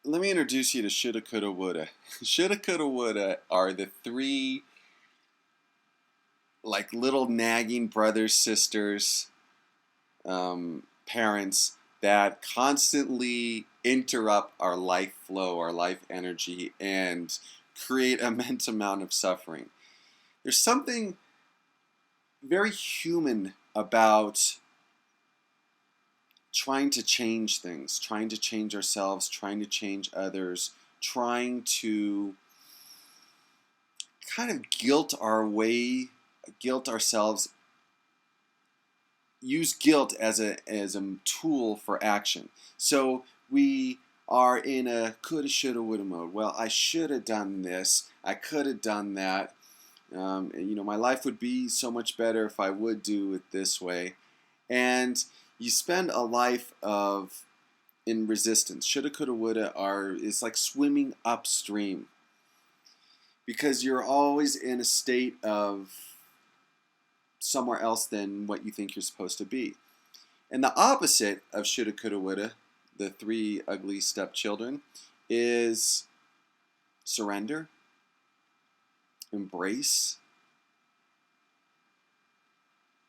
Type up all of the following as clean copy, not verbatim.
let me introduce you to shoulda, coulda, woulda. Shoulda, coulda, woulda are the three like little nagging brothers, sisters, parents that constantly interrupt our life flow, our life energy, and create immense amount of suffering. There's something very human about trying to change things, trying to change ourselves, trying to change others, trying to kind of guilt ourselves, use guilt as a tool for action. So we are in a coulda, shoulda, woulda mode. Well, I should have done this. I could have done that. My life would be so much better if I would do it this way. And you spend a life in resistance. Shoulda, coulda, woulda is like swimming upstream because you're always in a state of somewhere else than what you think you're supposed to be. And the opposite of shoulda, coulda, woulda, the three ugly stepchildren, is surrender, embrace,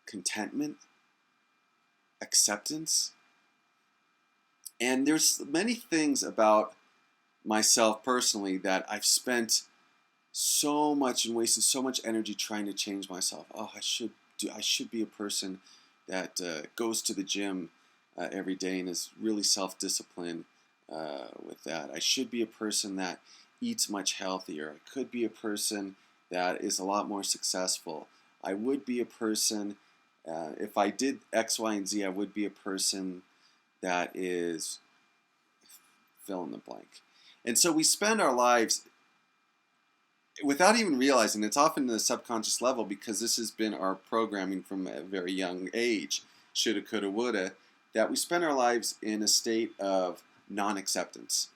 contentment, acceptance. And there's many things about myself personally that I've spent so much and wasted so much energy trying to change myself. Oh, I should be a person that goes to the gym every day and is really self-disciplined with that. I should be a person that eats much healthier. I could be a person that is a lot more successful. I would be a person, if I did X, Y, and Z, I would be a person that is fill in the blank. And so we spend our lives without even realizing, it's often in the subconscious level because this has been our programming from a very young age, shoulda, coulda, woulda, that we spend our lives in a state of non-acceptance.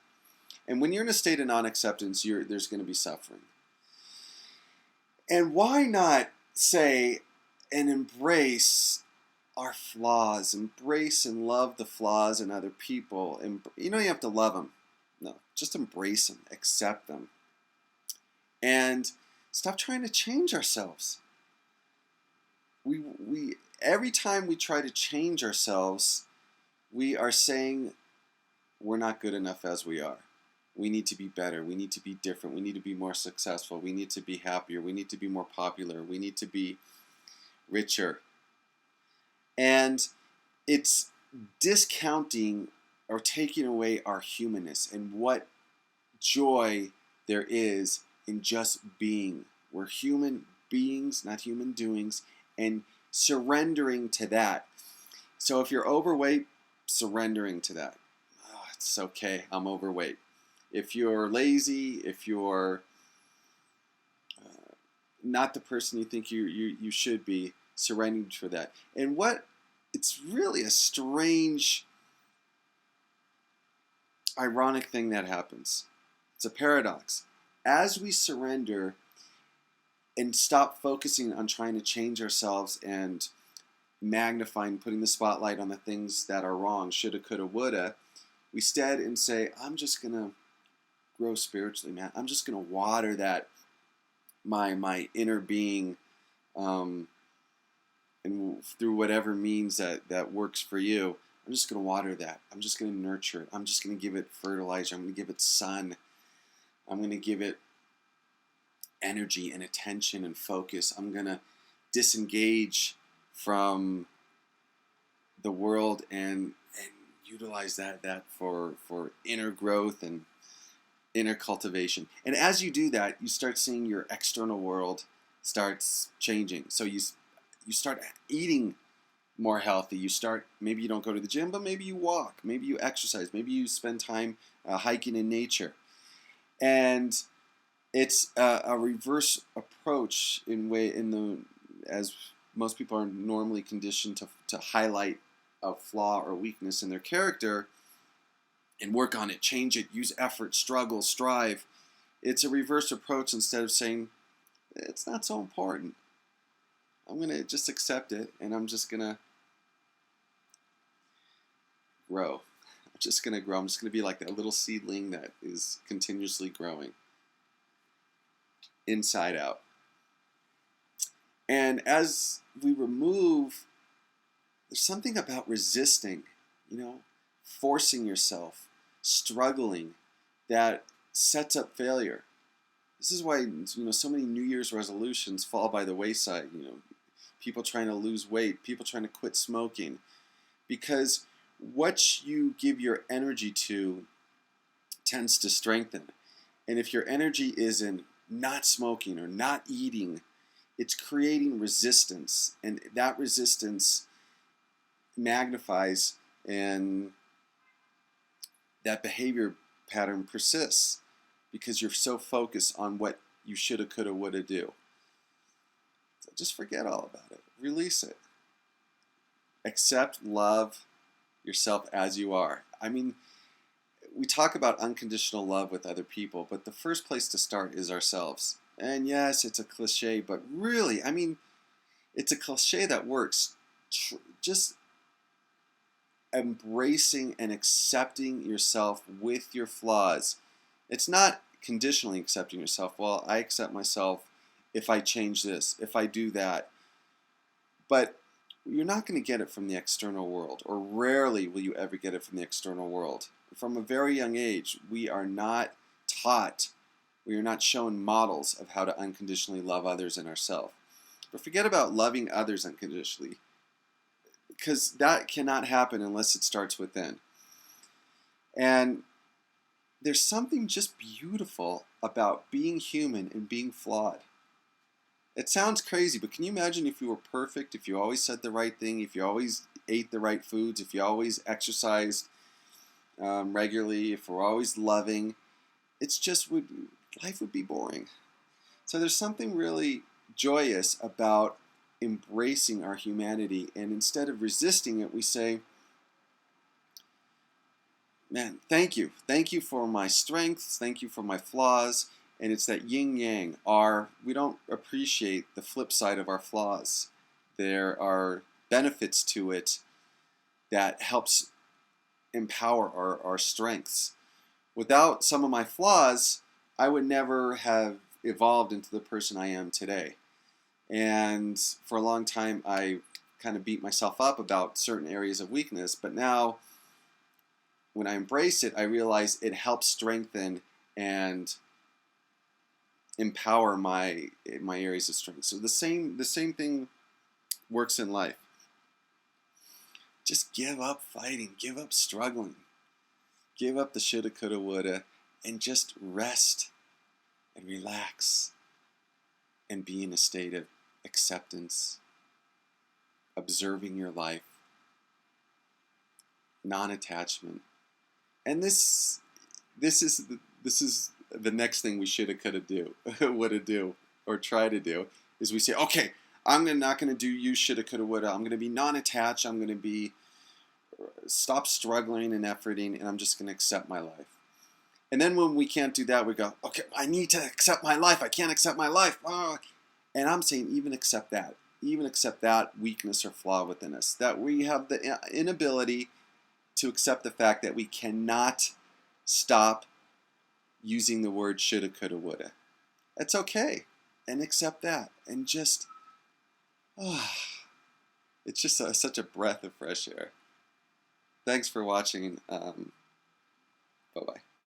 And when you're in a state of non-acceptance, there's going to be suffering. And why not say and embrace our flaws, embrace and love the flaws in other people. And you don't have to love them. No, just embrace them, accept them. And stop trying to change ourselves. We every time we try to change ourselves, we are saying we're not good enough as we are. We need to be better. We need to be different. We need to be more successful. We need to be happier. We need to be more popular. We need to be richer. And it's discounting or taking away our humanness and what joy there is in just being. We're human beings, not human doings, and surrendering to that. So if you're overweight, surrendering to that. Oh, it's okay, I'm overweight. If you're lazy, if you're not the person you think you should be, surrendering for that. And it's really a strange, ironic thing that happens. It's a paradox. As we surrender and stop focusing on trying to change ourselves and magnifying, putting the spotlight on the things that are wrong, shoulda, coulda, woulda, we instead and say, I'm just going to grow spiritually, man. I'm just going to water that, my inner being, and through whatever means that works for you. I'm just going to water that. I'm just going to nurture it. I'm just going to give it fertilizer. I'm going to give it sun. I'm going to give it energy and attention and focus. I'm going to disengage from the world and utilize that for inner growth and inner cultivation. And as you do that, you start seeing your external world starts changing. So you start eating more healthy. Maybe you don't go to the gym, but maybe you walk, maybe you exercise, maybe you spend time hiking in nature. And it's a reverse approach as most people are normally conditioned to highlight a flaw or weakness in their character and work on it, change it, use effort, struggle, strive. It's a reverse approach. Instead of saying it's not so important, I'm going to just accept it and I'm just going to grow. I'm just going to grow. I'm just going to be like that little seedling that is continuously growing inside out. And as we remove, there's something about resisting, forcing yourself, struggling, that sets up failure. This is why so many New Year's resolutions fall by the wayside. People trying to lose weight, people trying to quit smoking, because what you give your energy to tends to strengthen. And if your energy is in not smoking or not eating, it's creating resistance, and that resistance magnifies, and that behavior pattern persists because you're so focused on what you shoulda, coulda, woulda do. So just forget all about it. Release it. Accept, love yourself as you are. I mean, we talk about unconditional love with other people, but the first place to start is ourselves. And yes, it's a cliche, but really, I mean, it's a cliche that works. Just embracing and accepting yourself with your flaws. It's not conditionally accepting yourself. Well, I accept myself if I change this, if I do that. But you're not going to get it from the external world, or rarely will you ever get it from the external world. From a very young age, we are not taught, we are not shown models of how to unconditionally love others and ourselves. But forget about loving others unconditionally, because that cannot happen unless it starts within. And there's something just beautiful about being human and being flawed. It sounds crazy, but can you imagine if you were perfect, if you always said the right thing, if you always ate the right foods, if you always exercised regularly, if we're always loving? Life would be boring. So there's something really joyous about embracing our humanity, and instead of resisting it, we say, man, thank you. Thank you for my strengths. Thank you for my flaws. And it's that yin-yang. We don't appreciate the flip side of our flaws. There are benefits to it that helps empower our strengths. Without some of my flaws, I would never have evolved into the person I am today. And for a long time, I kind of beat myself up about certain areas of weakness. But now, when I embrace it, I realize it helps strengthen and empower my areas of strength. So the same thing works in life. Just give up fighting, give up struggling, give up the shoulda, coulda, woulda, and just rest and relax and be in a state of acceptance, observing your life, non-attachment. And this is the next thing we shoulda, coulda, do, woulda do, or try to do, is we say, okay, I'm not going to do you shoulda, coulda, woulda. I'm going to be non-attached. I'm going to stop struggling and efforting, and I'm just going to accept my life. And then when we can't do that, we go, okay, I need to accept my life. I can't accept my life. And I'm saying even accept that. Even accept that weakness or flaw within us. That we have the inability to accept the fact that we cannot stop using the word shoulda, coulda, woulda. It's okay. And accept that. And just, it's just such a breath of fresh air. Thanks for watching. Bye-bye.